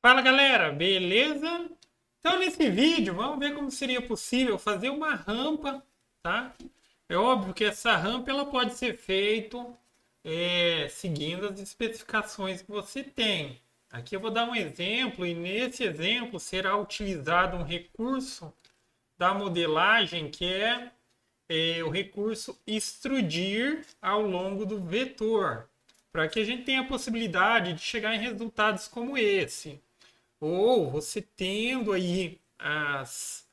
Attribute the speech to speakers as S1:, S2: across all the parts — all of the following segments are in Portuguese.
S1: Fala galera, beleza? Então nesse vídeo vamos ver como seria possível fazer uma rampa, tá? É óbvio que essa rampa ela pode ser feita seguindo as especificações que você tem. Aqui eu vou dar um exemplo e nesse exemplo será utilizado um recurso da modelagem que é o recurso extrudir ao longo do vetor, para que a gente tenha a possibilidade de chegar em resultados como esse. Ou você tendo aí as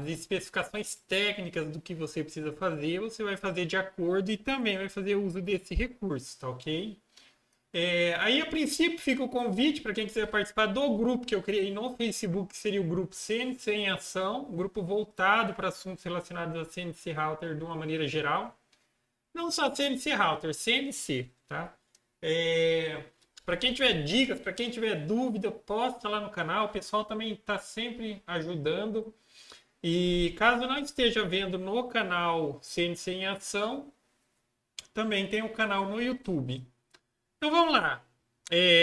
S1: especificações técnicas do que você precisa fazer, você vai fazer de acordo e também vai fazer uso desse recurso, tá ok? Aí, a princípio, fica o convite para quem quiser participar do grupo que eu criei no Facebook, que seria o grupo CNC em Ação, um grupo voltado para assuntos relacionados a CNC Router de uma maneira geral. Não só CNC Router, CNC, tá? Para quem tiver dicas, para quem tiver dúvida, posta lá no canal. O pessoal também está sempre ajudando. E caso não esteja vendo no canal CNC em Ação, também tem o canal no YouTube. Então vamos lá.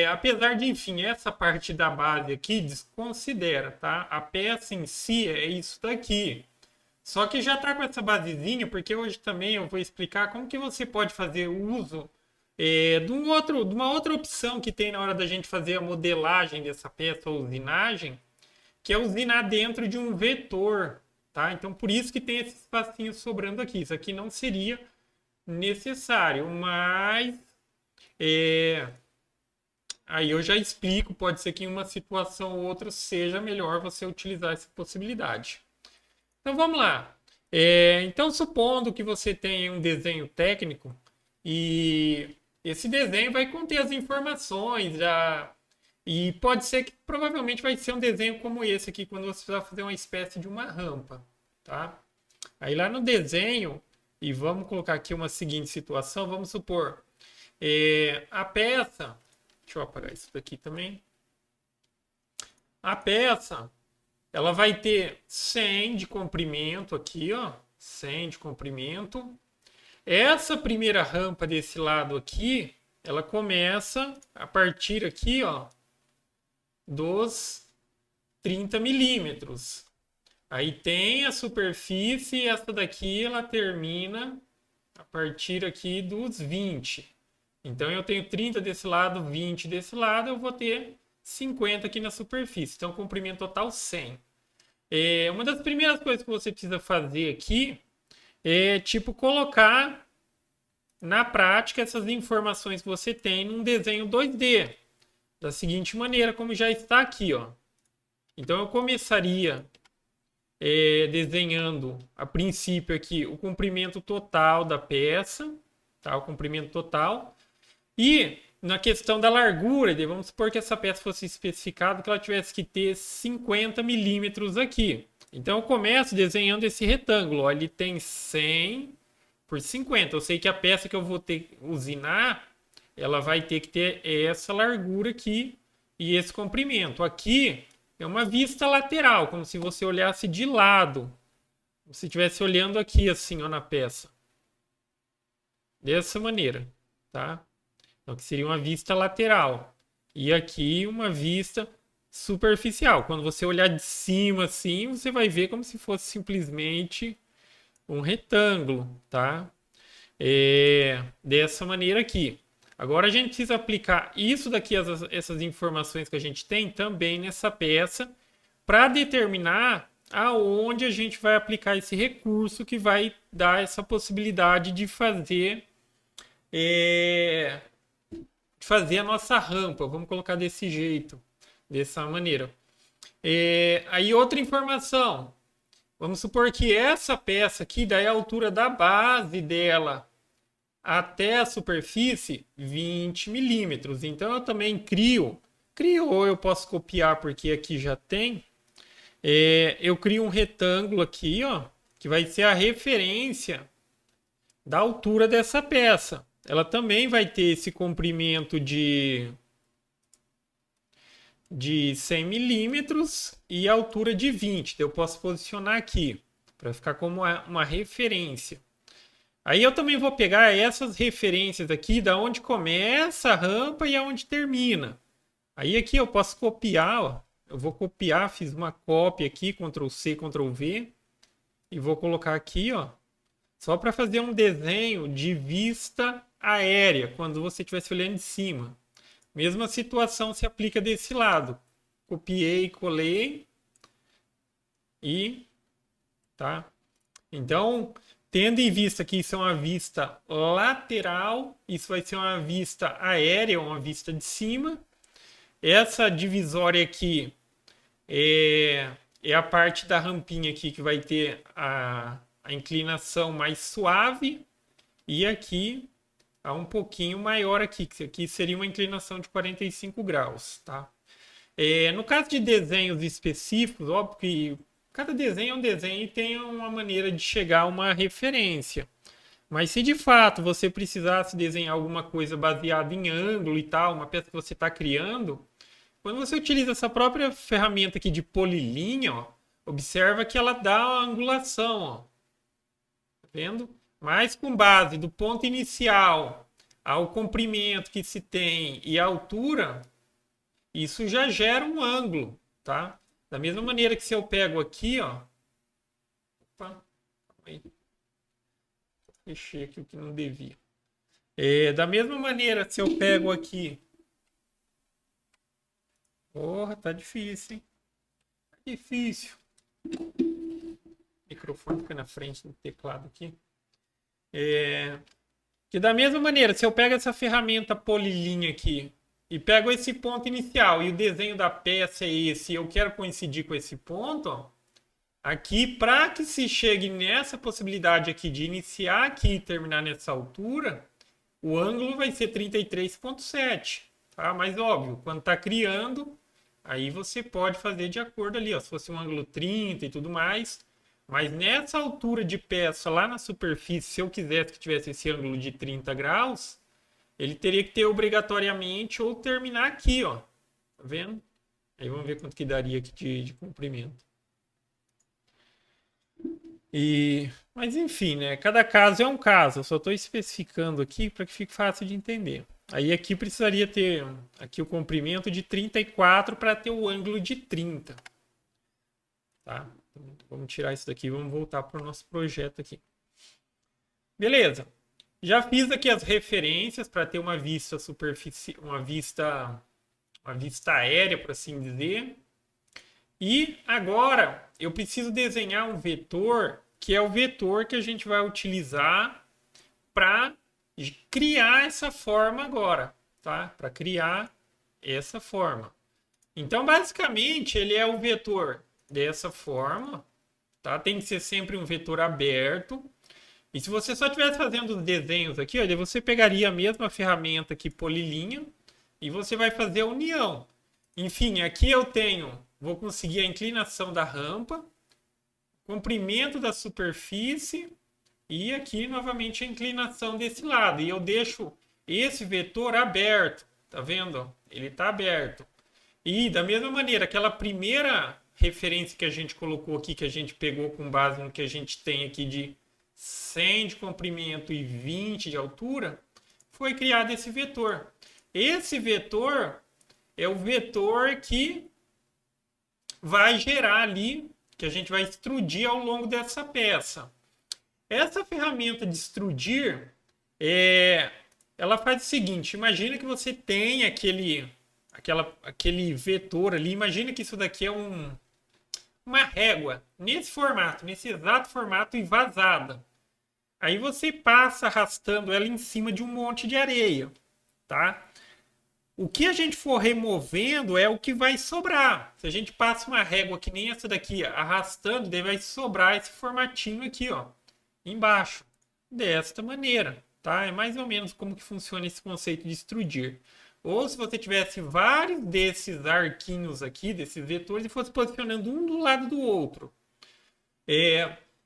S1: Apesar de, enfim, essa parte da base aqui desconsidera, tá? A peça em si é isso daqui. Só que já está com essa basezinha, porque hoje também eu vou explicar como que você pode fazer uso de uma outra opção que tem na hora da gente fazer a modelagem dessa peça, ou usinagem, que é usinar dentro de um vetor, tá? Então por isso que tem esse espacinho sobrando aqui. Isso aqui não seria necessário, mas aí eu já explico, pode ser que em uma situação ou outra seja melhor você utilizar essa possibilidade. Então vamos lá. Então supondo que você tem um desenho técnico e esse desenho vai conter as informações e pode ser que provavelmente vai ser um desenho como esse aqui quando você vai fazer uma espécie de uma rampa, tá? Aí lá no desenho, e vamos colocar aqui uma seguinte situação, vamos supor a peça, deixa eu apagar isso daqui também. A peça, ela vai ter 100 de comprimento aqui, ó, 100 de comprimento. Essa primeira rampa desse lado aqui, ela começa a partir aqui, ó, dos 30 milímetros. Aí tem a superfície e essa daqui ela termina a partir aqui dos 20. Então eu tenho 30 desse lado, 20 desse lado, eu vou ter 50 aqui na superfície. Então comprimento total 100. Uma das primeiras coisas que você precisa fazer aqui é tipo colocar na prática essas informações que você tem num desenho 2D. Da seguinte maneira, como já está aqui, ó. Então eu começaria desenhando a princípio aqui o comprimento total da peça, tá? O comprimento total. E na questão da largura, vamos supor que essa peça fosse especificada que ela tivesse que ter 50 milímetros aqui. Então eu começo desenhando esse retângulo. Ó, ele tem 100 por 50. Eu sei que a peça que eu vou ter que usinar, ela vai ter que ter essa largura aqui e esse comprimento. Aqui é uma vista lateral, como se você olhasse de lado. Como se estivesse olhando aqui assim, ó, na peça. Dessa maneira, tá? Então, que seria uma vista lateral. E aqui uma vista superficial. Quando você olhar de cima assim, você vai ver como se fosse simplesmente um retângulo, tá? Dessa maneira aqui. Agora a gente precisa aplicar isso daqui, essas informações que a gente tem também nessa peça, para determinar aonde a gente vai aplicar esse recurso que vai dar essa possibilidade de fazer a nossa rampa. Vamos colocar desse jeito, dessa maneira. Aí outra informação. Vamos supor que essa peça aqui, daí a altura da base dela até a superfície, 20 milímetros. Então eu também crio, ou eu posso copiar porque aqui já tem. Eu crio um retângulo aqui, ó, que vai ser a referência da altura dessa peça. Ela também vai ter esse comprimento de 100 milímetros e altura de 20. Eu posso posicionar aqui para ficar como uma referência. Aí eu também vou pegar essas referências aqui da onde começa a rampa e aonde termina. Aí aqui eu posso copiar, ó. Eu vou copiar, fiz uma cópia aqui, Ctrl C, Ctrl V. E vou colocar aqui, ó. Só para fazer um desenho de vista aérea, quando você estivesse olhando de cima. Mesma situação se aplica desse lado. Copiei, colei. E, tá? Então, tendo em vista que isso é uma vista lateral, isso vai ser uma vista aérea, uma vista de cima. Essa divisória aqui é a parte da rampinha aqui que vai ter a inclinação mais suave. E aqui há um pouquinho maior aqui, que aqui seria uma inclinação de 45 graus, tá? No caso de desenhos específicos, óbvio que cada desenho é um desenho e tem uma maneira de chegar a uma referência. Mas se de fato você precisasse desenhar alguma coisa baseada em ângulo e tal, uma peça que você está criando, quando você utiliza essa própria ferramenta aqui de polilinha, ó, observa que ela dá uma angulação, ó. Tá vendo? Mas com base do ponto inicial ao comprimento que se tem e a altura, isso já gera um ângulo, tá? Da mesma maneira que se eu pego aqui, ó. Opa, aí. Fechei aqui o que não devia. Da mesma maneira, se eu pego aqui. Porra, tá difícil, hein? Tá difícil. O microfone fica na frente do teclado aqui. Que da mesma maneira, se eu pego essa ferramenta polilinha aqui e pego esse ponto inicial e o desenho da peça é esse e eu quero coincidir com esse ponto, ó, aqui, para que se chegue nessa possibilidade aqui de iniciar aqui e terminar nessa altura, o ângulo vai ser 33,7. Tá? Mas óbvio, quando está criando, aí você pode fazer de acordo ali, ó, se fosse um ângulo 30 e tudo mais. Mas nessa altura de peça lá na superfície, se eu quisesse que tivesse esse ângulo de 30 graus, ele teria que ter obrigatoriamente ou terminar aqui, ó. Tá vendo? Aí vamos ver quanto que daria aqui de comprimento. Mas enfim, né? Cada caso é um caso. Eu só estou especificando aqui para que fique fácil de entender. Aí aqui precisaria ter aqui o comprimento de 34 para ter o ângulo de 30. Tá? Então, vamos tirar isso daqui e vamos voltar para o nosso projeto aqui. Beleza. Já fiz aqui as referências para ter uma vista uma vista aérea, por assim dizer. E agora eu preciso desenhar um vetor, que é o vetor que a gente vai utilizar para criar essa forma agora, tá? Para criar essa forma. Então, basicamente, ele é o vetor dessa forma, tá? Tem que ser sempre um vetor aberto. E se você só estivesse fazendo os desenhos aqui, olha, você pegaria a mesma ferramenta aqui, polilinha, e você vai fazer a união. Enfim, aqui eu vou conseguir a inclinação da rampa, comprimento da superfície e aqui novamente a inclinação desse lado. E eu deixo esse vetor aberto, tá vendo? Ele está aberto. E da mesma maneira, aquela primeira referência que a gente colocou aqui, que a gente pegou com base no que a gente tem aqui de 100 de comprimento e 20 de altura, foi criado esse vetor. Esse vetor é o vetor que vai gerar ali, que a gente vai extrudir ao longo dessa peça. Essa ferramenta de extrudir, ela faz o seguinte, imagina que você tem aquele vetor ali, imagina que isso daqui é uma régua, nesse formato, nesse exato formato e vazada. Aí você passa arrastando ela em cima de um monte de areia, tá? O que a gente for removendo é o que vai sobrar. Se a gente passa uma régua que nem essa daqui, arrastando, daí vai sobrar esse formatinho aqui, ó, embaixo. Desta maneira, tá? É mais ou menos como que funciona esse conceito de extrudir. Ou se você tivesse vários desses arquinhos aqui, desses vetores, e fosse posicionando um do lado do outro.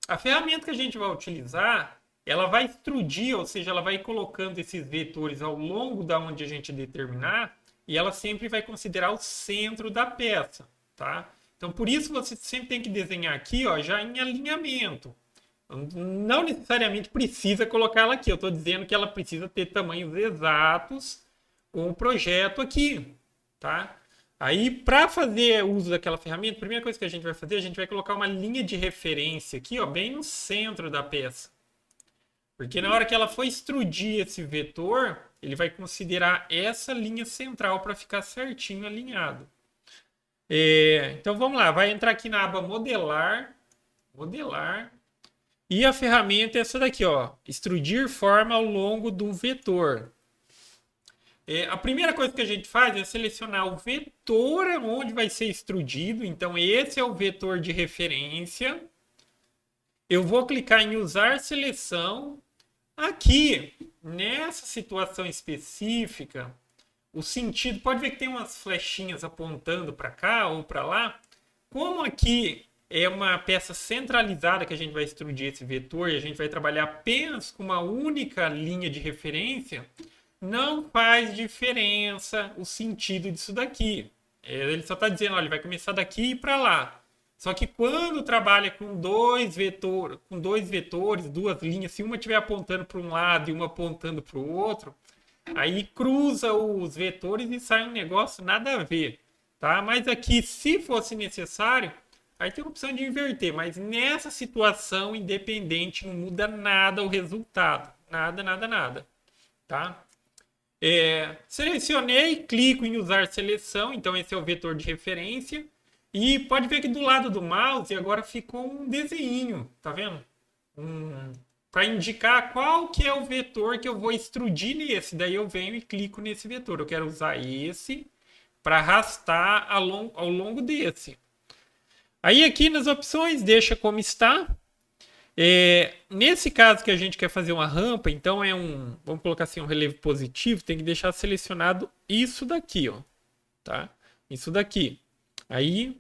S1: A ferramenta que a gente vai utilizar, ela vai extrudir, ou seja, ela vai colocando esses vetores ao longo da onde a gente determinar, e ela sempre vai considerar o centro da peça, tá? Então, por isso você sempre tem que desenhar aqui, ó, já em alinhamento. Não necessariamente precisa colocar ela aqui, eu estou dizendo que ela precisa ter tamanhos exatos com o projeto aqui, tá? Aí, para fazer uso daquela ferramenta, a primeira coisa que a gente vai fazer, a gente vai colocar uma linha de referência aqui, ó, bem no centro da peça. Porque na hora que ela for extrudir esse vetor, ele vai considerar essa linha central para ficar certinho alinhado. Então vamos lá, vai entrar aqui na aba modelar, e a ferramenta é essa daqui, ó, extrudir forma ao longo do vetor. A primeira coisa que a gente faz é selecionar o vetor onde vai ser extrudido. Então, esse é o vetor de referência. Eu vou clicar em usar seleção. Aqui, nessa situação específica, o sentido... Pode ver que tem umas flechinhas apontando para cá ou para lá. Como aqui é uma peça centralizada que a gente vai extrudir esse vetor e a gente vai trabalhar apenas com uma única linha de referência... Não faz diferença o sentido disso daqui. Ele só está dizendo, olha, ele vai começar daqui para lá. Só que quando trabalha com dois vetores, duas linhas, se uma estiver apontando para um lado e uma apontando para o outro, aí cruza os vetores e sai um negócio nada a ver. Tá? Mas aqui, se fosse necessário, aí tem a opção de inverter. Mas nessa situação independente, não muda nada o resultado. Nada, nada, nada. Tá? Selecionei, clico em usar seleção, então esse é o vetor de referência. E pode ver que do lado do mouse agora ficou um desenho, tá vendo? Para indicar qual que é o vetor que eu vou extrudir nesse. Daí eu venho e clico nesse vetor. Eu quero usar esse para arrastar ao longo desse. Aí aqui nas opções, deixa como está. Nesse caso que a gente quer fazer uma rampa, então vamos colocar assim, um relevo positivo, tem que deixar selecionado isso daqui, ó, tá? Isso daqui. Aí,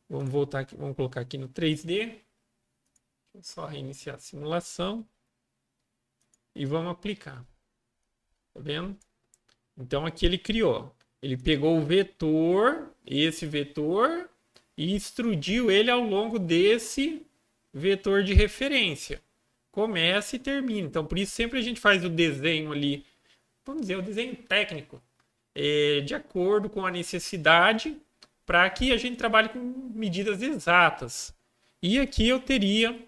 S1: vamos voltar aqui, vamos colocar aqui no 3D. Vou só reiniciar a simulação. E vamos aplicar. Tá vendo? Então aqui ele criou. Ele pegou o vetor, esse vetor, e extrudiu ele ao longo desse vetor de referência. Começa e termina. Então, por isso sempre a gente faz o desenho ali, vamos dizer, o desenho técnico, de acordo com a necessidade, para que a gente trabalhe com medidas exatas. E aqui eu teria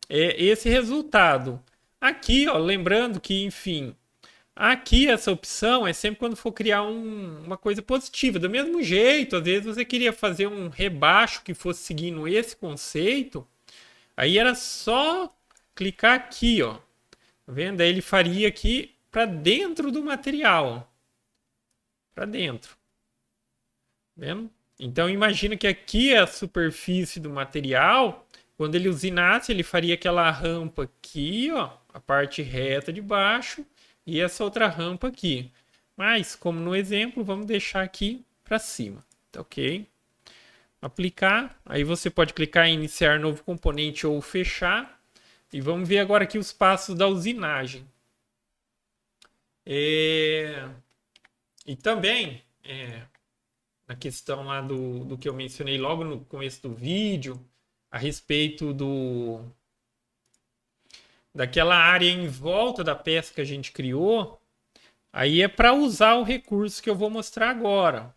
S1: esse resultado. Aqui, ó, lembrando que, enfim, aqui essa opção é sempre quando for criar uma coisa positiva. Do mesmo jeito, às vezes você queria fazer um rebaixo que fosse seguindo esse conceito, aí era só clicar aqui, ó. Tá vendo? Aí ele faria aqui para dentro do material, para dentro. Tá vendo? Então imagina que aqui é a superfície do material. Quando ele usinasse, ele faria aquela rampa aqui, ó, a parte reta de baixo e essa outra rampa aqui. Mas, como no exemplo, vamos deixar aqui para cima, tá ok? Aplicar, aí você pode clicar em iniciar novo componente ou fechar. E vamos ver agora aqui os passos da usinagem. E também, na questão lá do que eu mencionei logo no começo do vídeo, a respeito daquela área em volta da peça que a gente criou, aí é para usar o recurso que eu vou mostrar agora.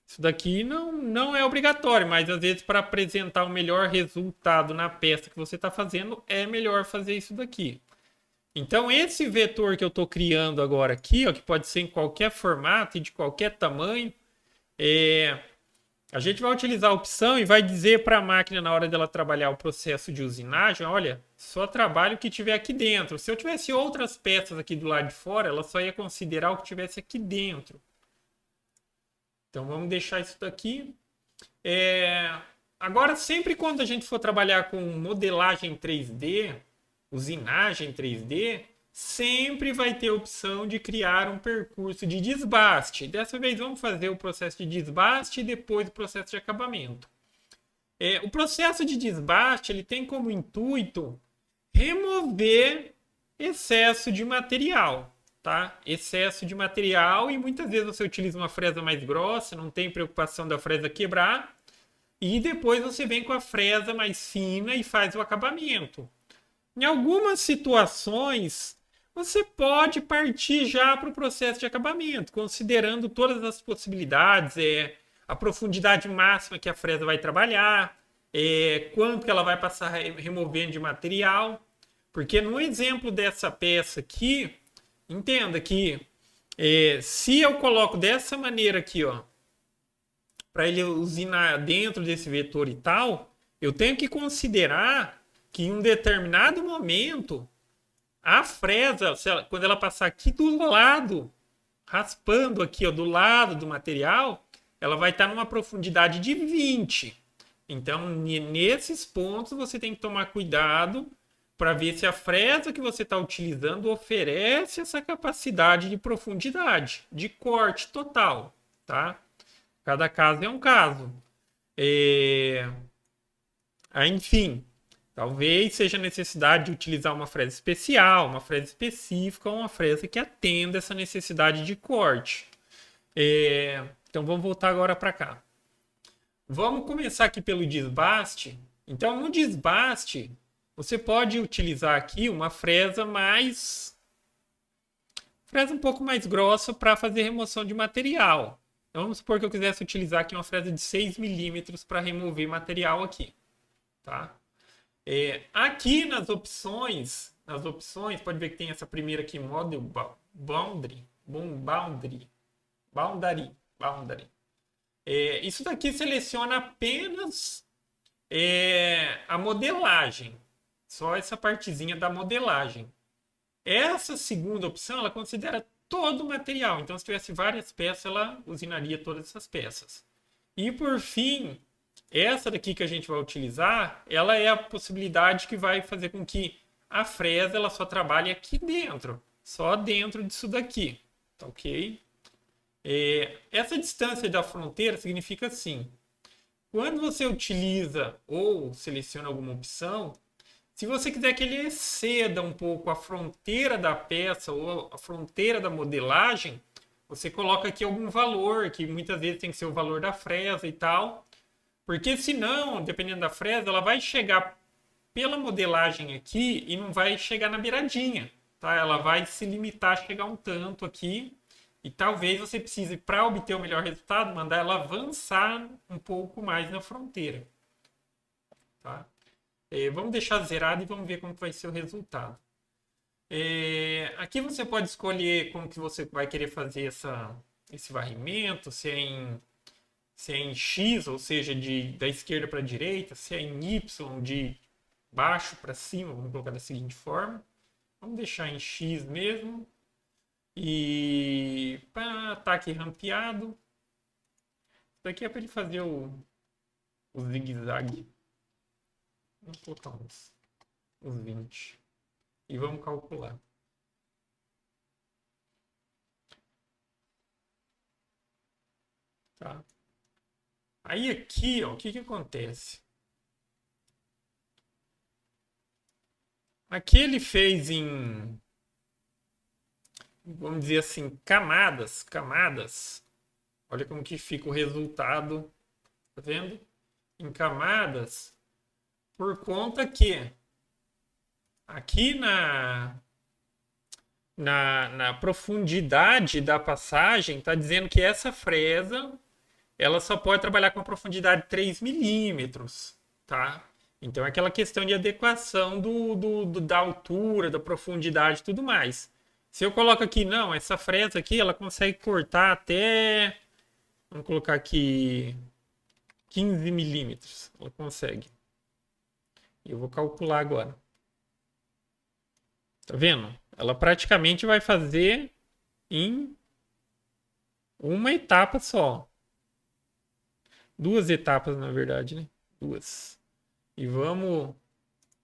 S1: Isso daqui não é obrigatório, mas às vezes para apresentar o melhor resultado na peça que você está fazendo, é melhor fazer isso daqui. Então esse vetor que eu estou criando agora aqui, ó, que pode ser em qualquer formato e de qualquer tamanho, a gente vai utilizar a opção e vai dizer para a máquina na hora dela trabalhar o processo de usinagem, olha, só trabalho o que tiver aqui dentro. Se eu tivesse outras peças aqui do lado de fora, ela só ia considerar o que tivesse aqui dentro. Então vamos deixar isso daqui. Agora, sempre quando a gente for trabalhar com modelagem 3D, usinagem 3D, sempre vai ter a opção de criar um percurso de desbaste. Dessa vez vamos fazer o processo de desbaste e depois o processo de acabamento. O processo de desbaste ele tem como intuito remover excesso de material. Tá? Excesso de material, e muitas vezes você utiliza uma fresa mais grossa, não tem preocupação da fresa quebrar, e depois você vem com a fresa mais fina e faz o acabamento. Em algumas situações, você pode partir já para o processo de acabamento, considerando todas as possibilidades. a profundidade máxima que a fresa vai trabalhar, quanto que ela vai passar removendo de material. Porque no exemplo dessa peça aqui, entenda que se eu coloco dessa maneira aqui, ó, para ele usinar dentro desse vetor e tal, eu tenho que considerar que em um determinado momento a fresa, quando ela passar aqui do lado, raspando aqui, ó, do lado do material, ela vai estar numa profundidade de 20. Então, nesses pontos, você tem que tomar cuidado para ver se a fresa que você está utilizando oferece essa capacidade de profundidade, de corte total, tá? Cada caso é um caso. Enfim, talvez seja necessidade de utilizar uma fresa especial, uma fresa específica, ou uma fresa que atenda essa necessidade de corte. Então, vamos voltar agora para cá. Vamos começar aqui pelo desbaste. Então, no desbaste, você pode utilizar aqui uma fresa um pouco mais grossa para fazer remoção de material. Então, vamos supor que eu quisesse utilizar aqui uma fresa de 6 milímetros para remover material aqui. Tá? Aqui nas opções, pode ver que tem essa primeira aqui, Model Boundary. Isso daqui seleciona apenas a modelagem. Só essa partezinha da modelagem. Essa segunda opção, ela considera todo o material. Então, se tivesse várias peças, ela usinaria todas essas peças. E, por fim, essa daqui que a gente vai utilizar, ela é a possibilidade que vai fazer com que a fresa ela só trabalhe aqui dentro. Só dentro disso daqui. Tá ok? Essa distância da fronteira significa assim. Quando você utiliza ou seleciona alguma opção, se você quiser que ele exceda um pouco a fronteira da peça ou a fronteira da modelagem, você coloca aqui algum valor, que muitas vezes tem que ser o valor da fresa e tal. Porque senão, dependendo da fresa, ela vai chegar pela modelagem aqui e não vai chegar na beiradinha. Tá? Ela vai se limitar a chegar um tanto aqui. E talvez você precise, para obter o melhor resultado, mandar ela avançar um pouco mais na fronteira. Tá? Vamos deixar zerado e vamos ver como que vai ser o resultado. Aqui você pode escolher como que você vai querer fazer esse varrimento, se é em X, ou seja, da esquerda para a direita, se é em Y, de baixo para cima, vamos colocar da seguinte forma. Vamos deixar em X mesmo. E para ataque rampeado, isso daqui é para ele fazer o zigue-zague. Vamos colocar uns 20. E vamos calcular. Tá? Aí aqui, ó, o que acontece? Aqui ele fez vamos dizer assim, camadas. Olha como que fica o resultado, tá vendo? Em camadas, por conta que aqui na profundidade da passagem, está dizendo que essa fresa ela só pode trabalhar com a profundidade de 3 milímetros, tá? Então é aquela questão de adequação da altura, da profundidade e tudo mais. Se eu coloco aqui, não, essa fresa aqui, ela consegue cortar até, vamos colocar aqui, 15 milímetros. Ela consegue. E eu vou calcular agora. Tá vendo? Ela praticamente vai fazer em uma etapa só. 2 etapas, na verdade, né? 2. E vamos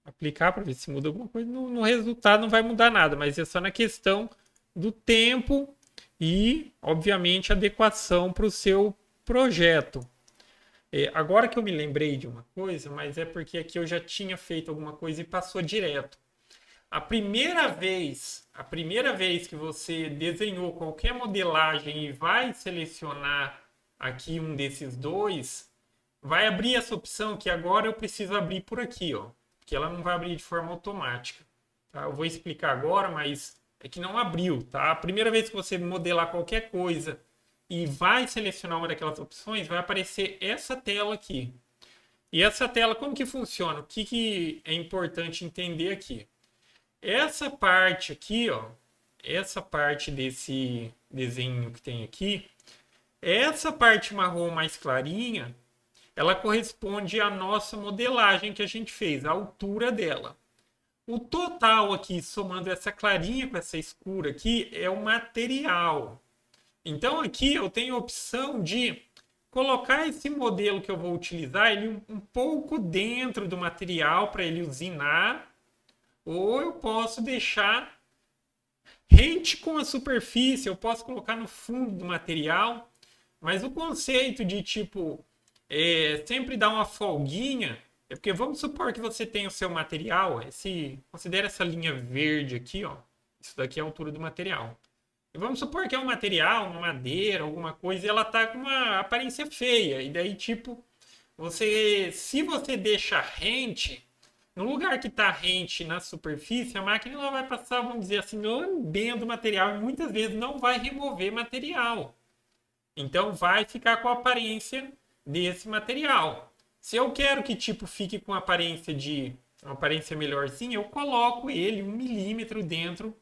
S1: aplicar para ver se muda alguma coisa. No resultado não vai mudar nada, mas é só na questão do tempo e, obviamente, adequação para o seu projeto. Agora que eu me lembrei de uma coisa, mas é porque aqui eu já tinha feito alguma coisa e passou direto. A primeira vez que você desenhou qualquer modelagem e vai selecionar aqui um desses dois, vai abrir essa opção que agora eu preciso abrir por aqui, ó, que ela não vai abrir de forma automática. Tá? Eu vou explicar agora, mas é que não abriu. Tá? A primeira vez que você modelar qualquer coisa e vai selecionar uma daquelas opções, vai aparecer essa tela aqui. E essa tela, como que funciona? O que é importante entender aqui? Essa parte aqui, ó, essa parte desse desenho que tem aqui, essa parte marrom mais clarinha, ela corresponde à nossa modelagem que a gente fez, a altura dela. O total aqui, somando essa clarinha com essa escura aqui, é o material. Então aqui eu tenho a opção de colocar esse modelo que eu vou utilizar ele um pouco dentro do material para ele usinar, ou eu posso deixar rente com a superfície, eu posso colocar no fundo do material, mas o conceito de tipo sempre dar uma folguinha é porque vamos supor que você tem o seu material, considera essa linha verde aqui, ó, isso daqui é a altura do material. E vamos supor que é um material, uma madeira, alguma coisa, e ela tá com uma aparência feia. E daí, tipo, se você deixa rente, no lugar que tá rente na superfície, a máquina ela vai passar, vamos dizer assim, lambendo o material e muitas vezes não vai remover material. Então vai ficar com a aparência desse material. Se eu quero que tipo fique com uma aparência melhorzinha, eu coloco ele 1 milímetro dentro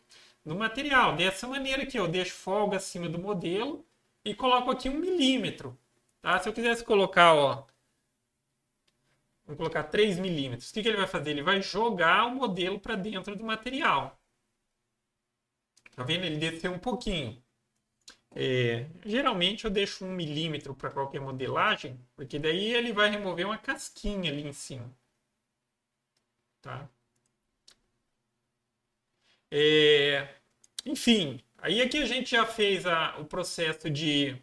S1: do material. Dessa maneira aqui, eu deixo folga acima do modelo e coloco aqui 1 milímetro. Tá? Se eu quisesse colocar, ó, vou colocar 3 milímetros. O que ele vai fazer? Ele vai jogar o modelo para dentro do material. Tá vendo? Ele desceu um pouquinho. Geralmente eu deixo 1 milímetro para qualquer modelagem, porque daí ele vai remover uma casquinha ali em cima. Tá? Enfim, aí aqui a gente já fez o processo de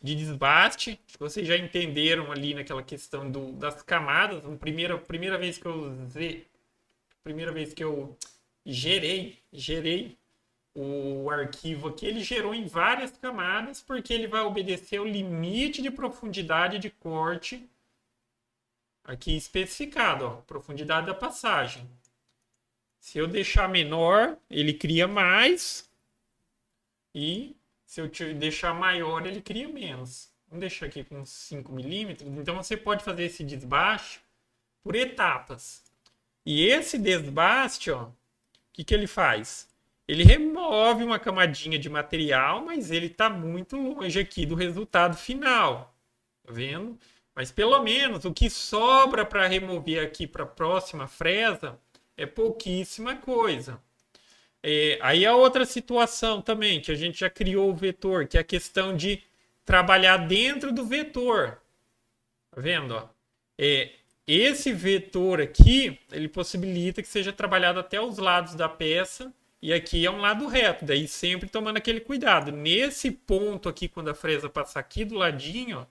S1: desbaste. Acho que vocês já entenderam ali naquela questão das camadas. Primeira vez que eu usei, primeira vez que eu gerei o arquivo aqui, ele gerou em várias camadas, porque ele vai obedecer o limite de profundidade de corte aqui especificado, ó, profundidade da passagem. Se eu deixar menor, ele cria mais. E se eu deixar maior, ele cria menos. Vamos deixar aqui com 5 milímetros. Então você pode fazer esse desbaste por etapas. E esse desbaste, ó, o que ele faz? Ele remove uma camadinha de material, mas ele está muito longe aqui do resultado final. Tá vendo? Mas pelo menos o que sobra para remover aqui para a próxima fresa é pouquíssima coisa. Aí a outra situação também, que a gente já criou o vetor, que é a questão de trabalhar dentro do vetor. Tá vendo? Ó? Esse vetor aqui, ele possibilita que seja trabalhado até os lados da peça, e aqui é um lado reto, daí sempre tomando aquele cuidado. Nesse ponto aqui, quando a fresa passar aqui do ladinho, ó,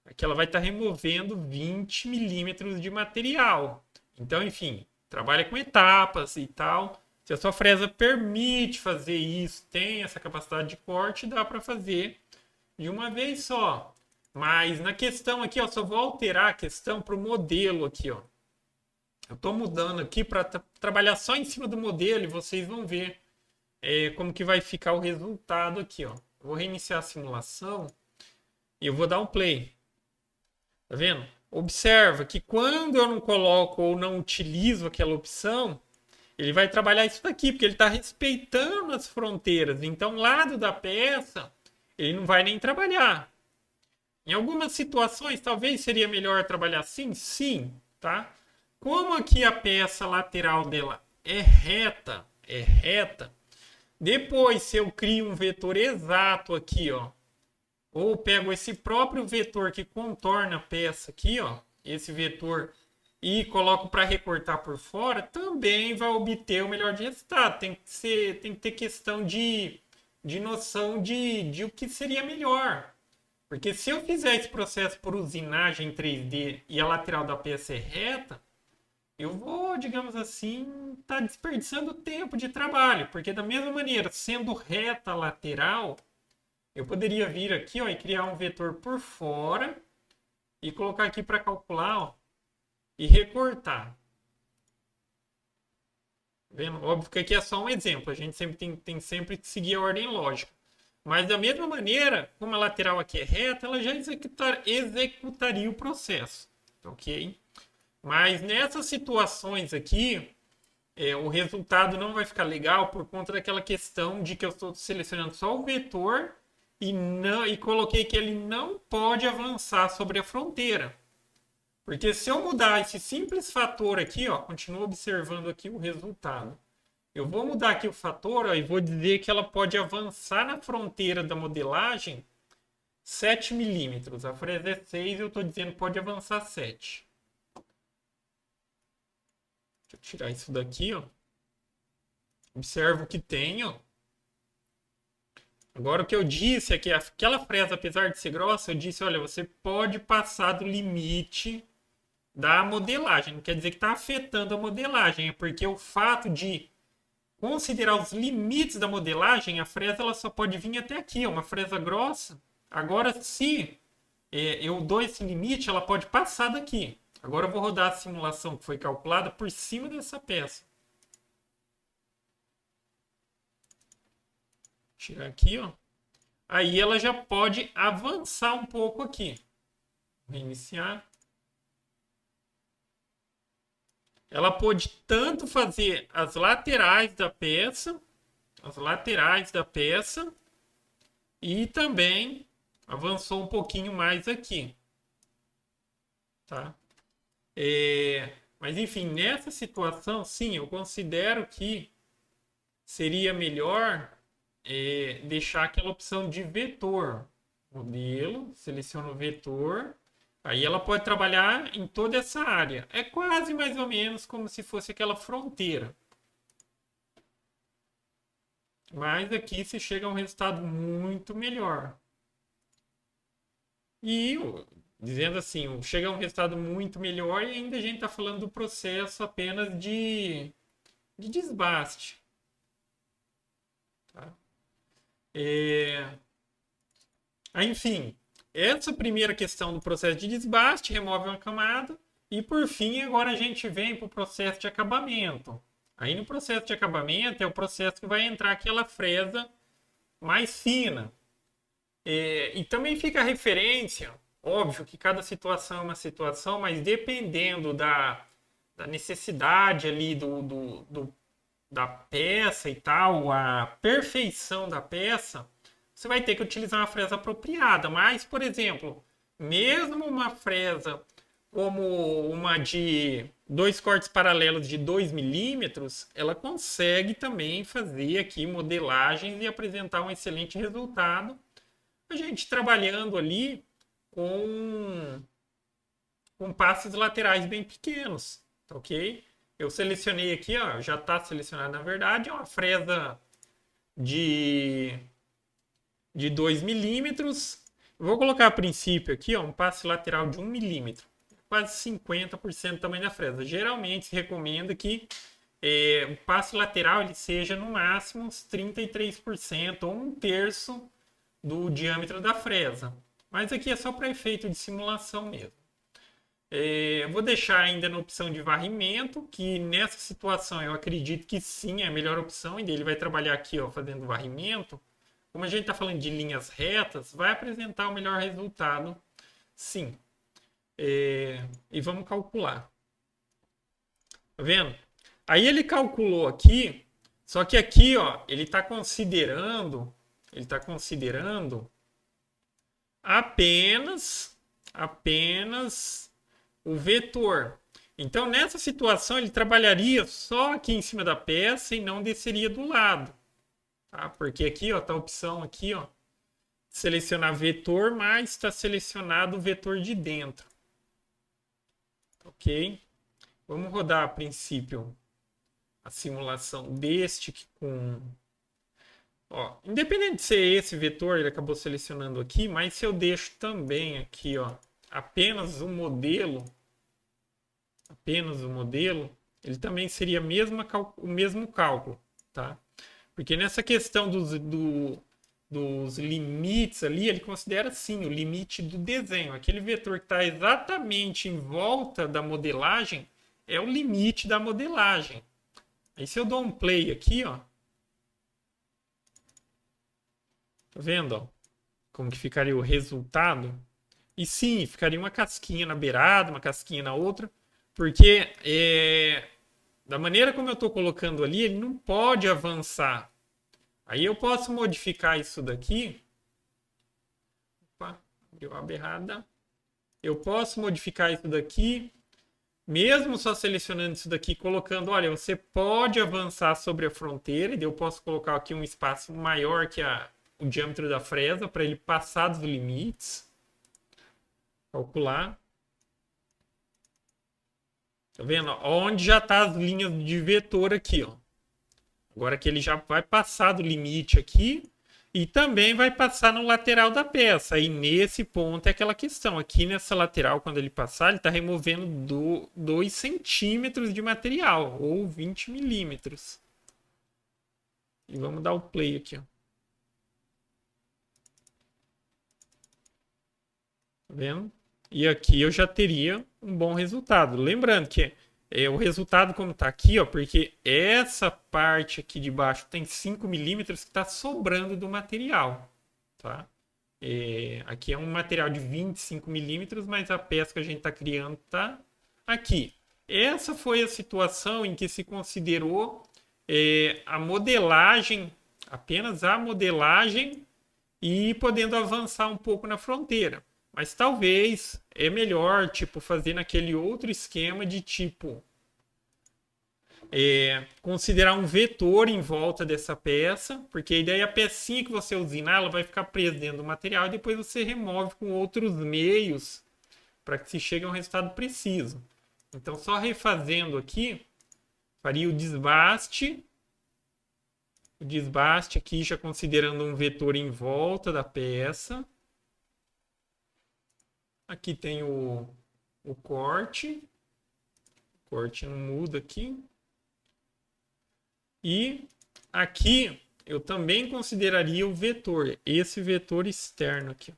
S1: aqui ela vai estar removendo 20 milímetros de material. Então, enfim, trabalha com etapas e tal. Se a sua fresa permite fazer isso, tem essa capacidade de corte, dá para fazer de uma vez só. Mas na questão aqui, ó, só vou alterar a questão para o modelo aqui, ó. Eu estou mudando aqui para trabalhar só em cima do modelo e vocês vão ver como que vai ficar o resultado aqui, ó. Eu vou reiniciar a simulação e eu vou dar um play. Tá vendo? Observa que quando eu não coloco ou não utilizo aquela opção, ele vai trabalhar isso daqui, porque ele está respeitando as fronteiras. Então, lado da peça, ele não vai nem trabalhar. Em algumas situações, talvez seria melhor trabalhar assim? Sim, tá? Como aqui a peça lateral dela é reta, depois se eu crio um vetor exato aqui, ó, ou pego esse próprio vetor que contorna a peça aqui, ó, esse vetor, e coloco para recortar por fora, também vai obter o melhor resultado. Tem que ter questão de noção de o que seria melhor. Porque se eu fizer esse processo por usinagem 3D e a lateral da peça é reta, eu vou, digamos assim, estar desperdiçando tempo de trabalho. Porque da mesma maneira, sendo reta a lateral, eu poderia vir aqui, ó, e criar um vetor por fora e colocar aqui para calcular, ó, e recortar. Vendo? Óbvio que aqui é só um exemplo. A gente sempre tem sempre que seguir a ordem lógica. Mas da mesma maneira, como a lateral aqui é reta, ela já executaria o processo, ok? Mas nessas situações aqui, o resultado não vai ficar legal por conta daquela questão de que eu estou selecionando só o vetor e coloquei que ele não pode avançar sobre a fronteira. Porque se eu mudar esse simples fator aqui, ó, continuo observando aqui o resultado. Eu vou mudar aqui o fator, ó, e vou dizer que ela pode avançar na fronteira da modelagem 7 milímetros. A fresa é 6 e eu estou dizendo que pode avançar 7. Deixa eu tirar isso daqui, ó. Observo o que tem, ó. Agora o que eu disse é que aquela fresa, apesar de ser grossa, eu disse, olha, você pode passar do limite da modelagem. Não quer dizer que está afetando a modelagem, é porque o fato de considerar os limites da modelagem, a fresa ela só pode vir até aqui, é uma fresa grossa. Agora, se eu dou esse limite, ela pode passar daqui. Agora eu vou rodar a simulação que foi calculada por cima dessa peça. Tirar aqui, ó. Aí ela já pode avançar um pouco aqui. Reiniciar. Ela pode tanto fazer as laterais da peça, e também avançou um pouquinho mais aqui, tá? Mas enfim, nessa situação, sim, eu considero que seria melhor deixar aquela opção de vetor. Modelo, seleciono o vetor. Aí ela pode trabalhar em toda essa área. É quase mais ou menos como se fosse aquela fronteira. Mas aqui se chega a um resultado muito melhor. E, dizendo assim, chega a um resultado muito melhor e ainda a gente está falando do processo apenas de desbaste. Tá? Enfim, essa primeira questão do processo de desbaste remove uma camada e, por fim, agora a gente vem para o processo de acabamento. Aí no processo de acabamento é o processo que vai entrar aquela fresa mais fina. E também fica a referência, óbvio que cada situação é uma situação, mas dependendo da necessidade ali da peça e tal, a perfeição da peça, você vai ter que utilizar uma fresa apropriada. Mas, por exemplo, mesmo uma fresa como uma de 2 cortes paralelos de 2 milímetros, ela consegue também fazer aqui modelagens e apresentar um excelente resultado. A gente trabalhando ali com passes laterais bem pequenos, ok? Eu selecionei aqui, ó, já está selecionado na verdade, é uma fresa de 2 milímetros. Vou colocar a princípio aqui, ó, um passe lateral de 1 milímetro. Quase 50% do tamanho da fresa. Geralmente se recomenda que o passe lateral ele seja no máximo uns 33% ou 1/3 do diâmetro da fresa. Mas aqui é só para efeito de simulação mesmo. Vou deixar ainda na opção de varrimento, que nessa situação eu acredito que sim é a melhor opção. E ele vai trabalhar aqui, ó, fazendo varrimento. Como a gente está falando de linhas retas, vai apresentar o melhor resultado, sim. E vamos calcular. Tá vendo? Aí ele calculou aqui, só que aqui, ó, ele está considerando apenas o vetor. Então, nessa situação, ele trabalharia só aqui em cima da peça e não desceria do lado. Tá? Porque aqui, ó, tá a opção aqui, ó, selecionar vetor, mas está selecionado o vetor de dentro. Ok? Vamos rodar a princípio a simulação deste com... Ó, independente de ser esse vetor, ele acabou selecionando aqui, mas se eu deixo também aqui, ó, apenas o modelo, ele também seria o mesmo cálculo, tá? Porque nessa questão dos limites ali, ele considera sim o limite do desenho. Aquele vetor que está exatamente em volta da modelagem é o limite da modelagem. Aí se eu dou um play aqui, ó, Tá vendo, ó? Como que ficaria o resultado? E sim, ficaria uma casquinha na beirada, uma casquinha na outra, porque da maneira como eu estou colocando ali, ele não pode avançar. Aí eu posso modificar isso daqui. Opa, abriu a aba errada. Eu posso modificar isso daqui, mesmo só selecionando isso daqui, colocando, olha, você pode avançar sobre a fronteira, e eu posso colocar aqui um espaço maior que o diâmetro da fresa, para ele passar dos limites. Calcular. Tá vendo? Onde já tá as linhas de vetor aqui, ó. Agora que ele já vai passar do limite aqui e também vai passar no lateral da peça. E nesse ponto é aquela questão. Aqui nessa lateral, quando ele passar, ele está removendo 2 centímetros de material, ou 20 milímetros. E vamos dar o play aqui, ó. Tá vendo? E aqui eu já teria um bom resultado. Lembrando que o resultado como está aqui, ó, porque essa parte aqui de baixo tem 5 milímetros que está sobrando do material. Tá? Aqui é um material de 25 milímetros, mas a peça que a gente está criando está aqui. Essa foi a situação em que se considerou a modelagem, apenas a modelagem, e podendo avançar um pouco na fronteira. Mas talvez é melhor, tipo, fazer naquele outro esquema de tipo considerar um vetor em volta dessa peça, porque daí a pecinha que você usinar, ela vai ficar presa dentro do material e depois você remove com outros meios para que se chegue a um resultado preciso. Então, só refazendo aqui, faria o desbaste aqui já considerando um vetor em volta da peça. Aqui tem o corte. O corte não muda aqui. E aqui eu também consideraria o vetor. Esse vetor externo aqui.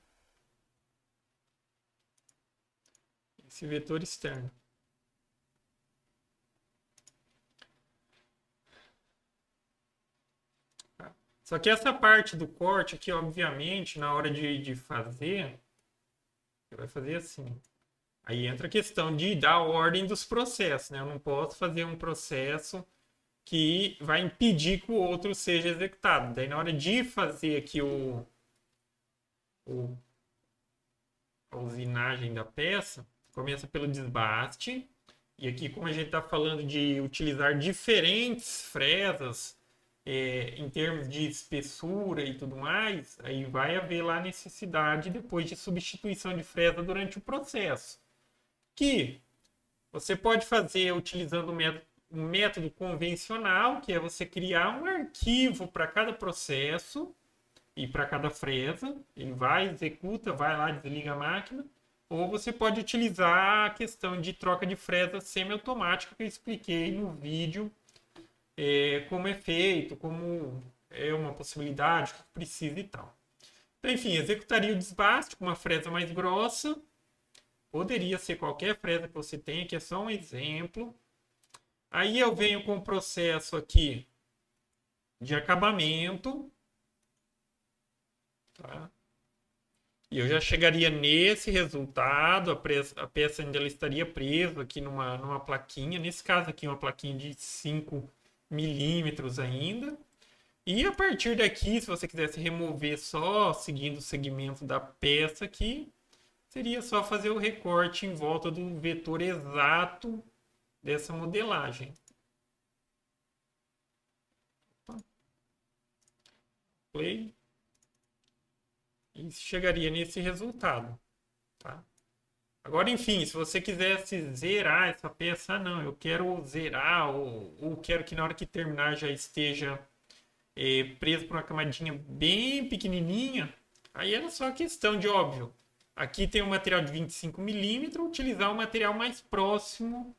S1: Esse vetor externo. Só que essa parte do corte aqui, obviamente, na hora de fazer, você vai fazer assim. Aí entra a questão de dar a ordem dos processos, né? Eu não posso fazer um processo que vai impedir que o outro seja executado. Daí na hora de fazer aqui a usinagem da peça, começa pelo desbaste. E aqui, como a gente está falando de utilizar diferentes fresas em termos de espessura e tudo mais, aí vai haver lá necessidade depois de substituição de fresa durante o processo. Que você pode fazer utilizando um método convencional, que é você criar um arquivo para cada processo e para cada fresa. Ele vai, executa, vai lá, desliga a máquina. Ou você pode utilizar a questão de troca de fresa semiautomática que eu expliquei no vídeo, como é feito, como é uma possibilidade, o que precisa e tal. Então, enfim, executaria o desbaste com uma fresa mais grossa. Poderia ser qualquer fresa que você tenha, que é só um exemplo. Aí eu venho com o processo aqui de acabamento. Tá? E eu já chegaria nesse resultado, a peça ainda estaria presa aqui numa plaquinha. Nesse caso aqui, uma plaquinha de 5 milímetros ainda. E a partir daqui, se você quisesse remover só seguindo o segmento da peça aqui, seria só fazer o recorte em volta do vetor exato dessa modelagem. Play. E chegaria nesse resultado. Tá? Agora, enfim, se você quisesse zerar essa peça, não, eu quero zerar ou quero que na hora que terminar já esteja preso por uma camadinha bem pequenininha, aí era só questão de, óbvio, aqui tem um material de 25 milímetros, utilizar o material mais próximo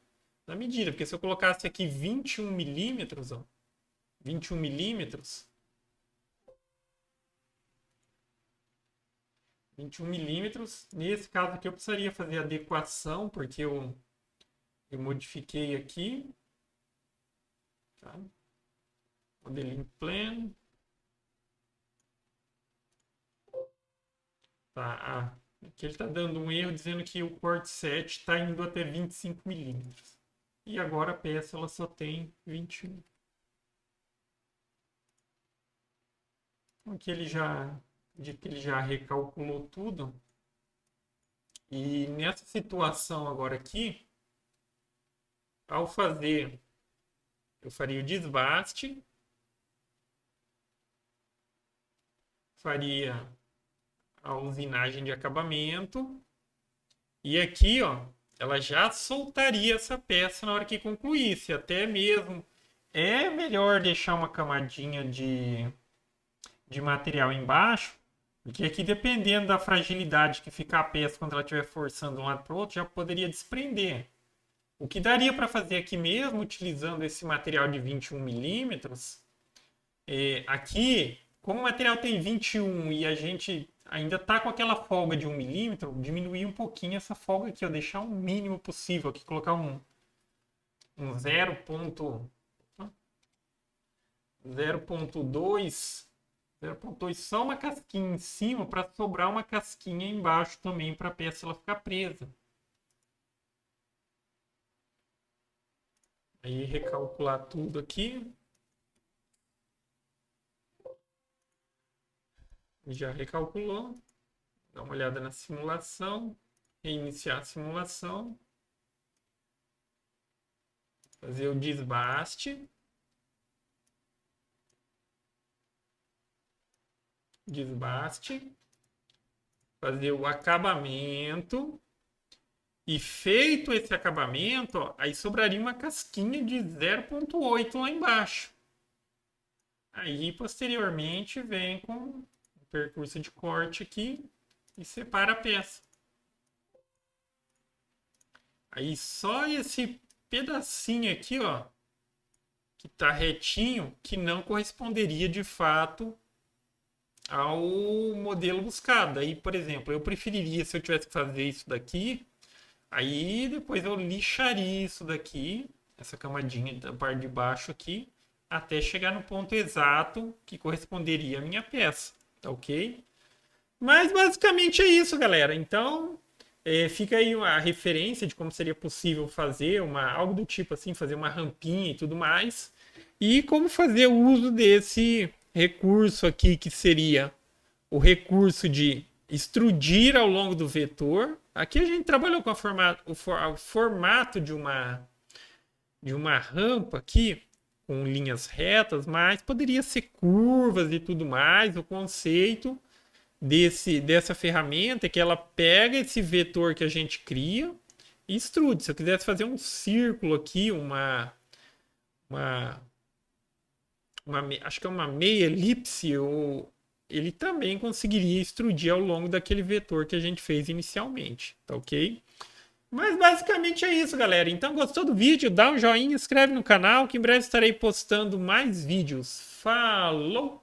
S1: da medida, porque se eu colocasse aqui 21 milímetros, ó, 21 milímetros, 21 milímetros, nesse caso aqui eu precisaria fazer adequação, porque eu modifiquei aqui, tá? Modeling Plan. Tá? Aqui ele está dando um erro dizendo que o corte 7 está indo até 25 milímetros. E agora a peça ela só tem 21. Aqui ele já recalculou tudo. E nessa situação agora aqui, ao fazer, eu faria o desbaste, faria a usinagem de acabamento, e aqui, ó, ela já soltaria essa peça na hora que concluísse. Até mesmo é melhor deixar uma camadinha de material embaixo, porque aqui, dependendo da fragilidade que fica a peça quando ela estiver forçando de um lado para o outro, já poderia desprender. O que daria para fazer aqui mesmo, utilizando esse material de 21 milímetros, aqui, como o material tem 21 e a gente ainda está com aquela folga de 1 milímetro, diminuir um pouquinho essa folga aqui, ó, deixar o mínimo possível, aqui colocar um 0.2, só uma casquinha em cima para sobrar uma casquinha embaixo também para a peça ela ficar presa. Aí recalcular tudo aqui. Já recalculou. Dá uma olhada na simulação. Reiniciar a simulação. Fazer o desbaste. Fazer o acabamento. E feito esse acabamento, ó, aí sobraria uma casquinha de 0.8 lá embaixo. Aí, posteriormente, vem com o percurso de corte aqui e separa a peça. Aí, só esse pedacinho aqui, ó, que está retinho, que não corresponderia de fato ao modelo buscado. Aí, por exemplo, eu preferiria, se eu tivesse que fazer isso daqui, aí depois eu lixaria isso daqui, essa camadinha da parte de baixo aqui, até chegar no ponto exato que corresponderia à minha peça, tá ok? Mas basicamente é isso, galera. Então, fica aí a referência de como seria possível fazer algo do tipo assim, fazer uma rampinha e tudo mais. E como fazer o uso desse recurso aqui, que seria o recurso de extrudir ao longo do vetor. Aqui a gente trabalhou com o formato de uma rampa aqui, com linhas retas, mas poderia ser curvas e tudo mais. O conceito dessa ferramenta é que ela pega esse vetor que a gente cria e extrude. Se eu quisesse fazer um círculo aqui, acho que é uma meia elipse, ele também conseguiria extrudir ao longo daquele vetor que a gente fez inicialmente, tá ok? Mas basicamente é isso, galera. Então, gostou do vídeo? Dá um joinha, inscreve no canal, que em breve estarei postando mais vídeos. Falou!